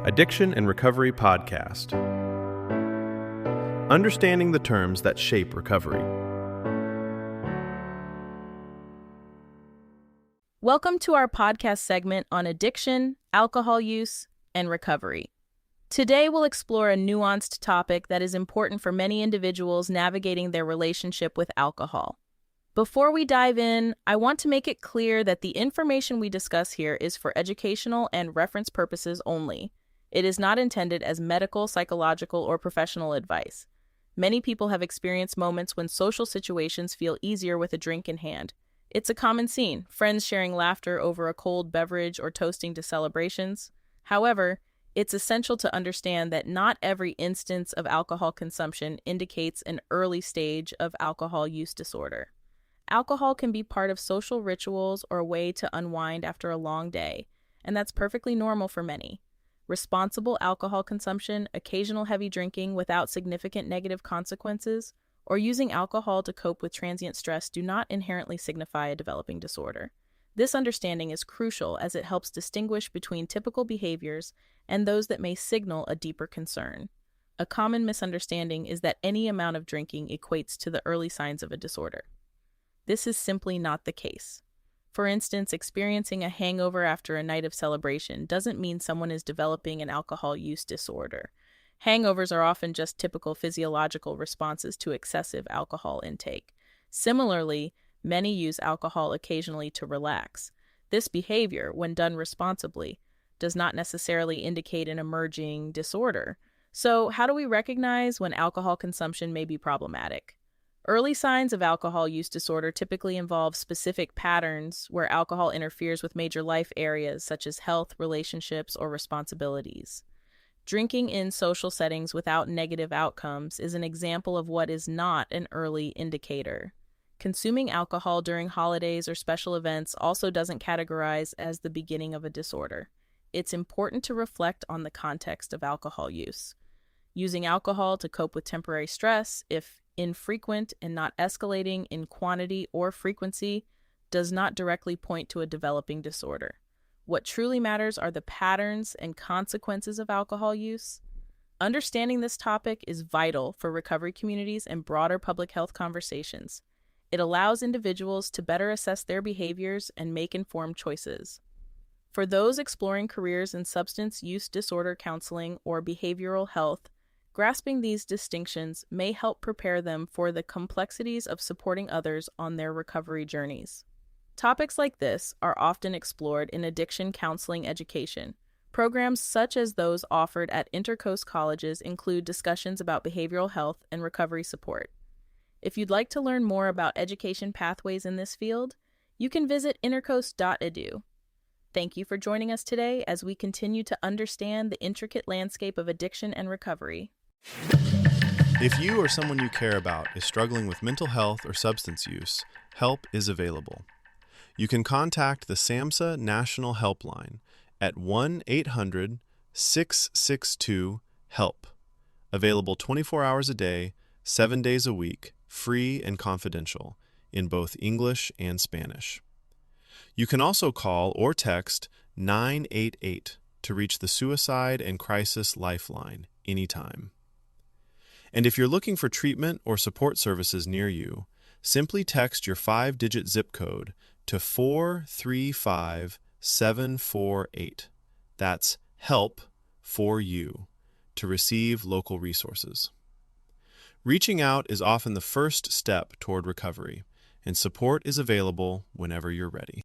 Addiction and Recovery Podcast. Understanding the terms that shape recovery. Welcome to our podcast segment on addiction, alcohol use, and recovery. Today we'll explore a nuanced topic that is important for many individuals navigating their relationship with alcohol. Before we dive in, I want to make it clear that the information we discuss here is for educational and reference purposes only. It is not intended as medical, psychological, or professional advice. Many people have experienced moments when social situations feel easier with a drink in hand. It's a common scene, friends sharing laughter over a cold beverage or toasting to celebrations. However, it's essential to understand that not every instance of alcohol consumption indicates an early stage of alcohol use disorder. Alcohol can be part of social rituals or a way to unwind after a long day, and that's perfectly normal for many. Responsible alcohol consumption, occasional heavy drinking without significant negative consequences, or using alcohol to cope with transient stress do not inherently signify a developing disorder. This understanding is crucial as it helps distinguish between typical behaviors and those that may signal a deeper concern. A common misunderstanding is that any amount of drinking equates to the early signs of a disorder. This is simply not the case. For instance, experiencing a hangover after a night of celebration doesn't mean someone is developing an alcohol use disorder. Hangovers are often just typical physiological responses to excessive alcohol intake. Similarly, many use alcohol occasionally to relax. This behavior, when done responsibly, does not necessarily indicate an emerging disorder. So, how do we recognize when alcohol consumption may be problematic? Early signs of alcohol use disorder typically involve specific patterns where alcohol interferes with major life areas such as health, relationships, or responsibilities. Drinking in social settings without negative outcomes is an example of what is not an early indicator. Consuming alcohol during holidays or special events also doesn't categorize as the beginning of a disorder. It's important to reflect on the context of alcohol use. Using alcohol to cope with temporary stress, if infrequent and not escalating in quantity or frequency, does not directly point to a developing disorder. What truly matters are the patterns and consequences of alcohol use. Understanding this topic is vital for recovery communities and broader public health conversations. It allows individuals to better assess their behaviors and make informed choices. For those exploring careers in substance use disorder counseling or behavioral health, grasping these distinctions may help prepare them for the complexities of supporting others on their recovery journeys. Topics like this are often explored in addiction counseling education. Programs such as those offered at InterCoast colleges include discussions about behavioral health and recovery support. If you'd like to learn more about education pathways in this field, you can visit intercoast.edu. Thank you for joining us today as we continue to understand the intricate landscape of addiction and recovery. If you or someone you care about is struggling with mental health or substance use, help is available. You can contact the SAMHSA National Helpline at 1-800-662-HELP. Available 24 hours a day, 7 days a week, free and confidential, in both English and Spanish. You can also call or text 988 to reach the Suicide and Crisis Lifeline anytime. And if you're looking for treatment or support services near you, simply text your 5-digit zip code to 435748. That's HELP for you to receive local resources. Reaching out is often the first step toward recovery, and support is available whenever you're ready.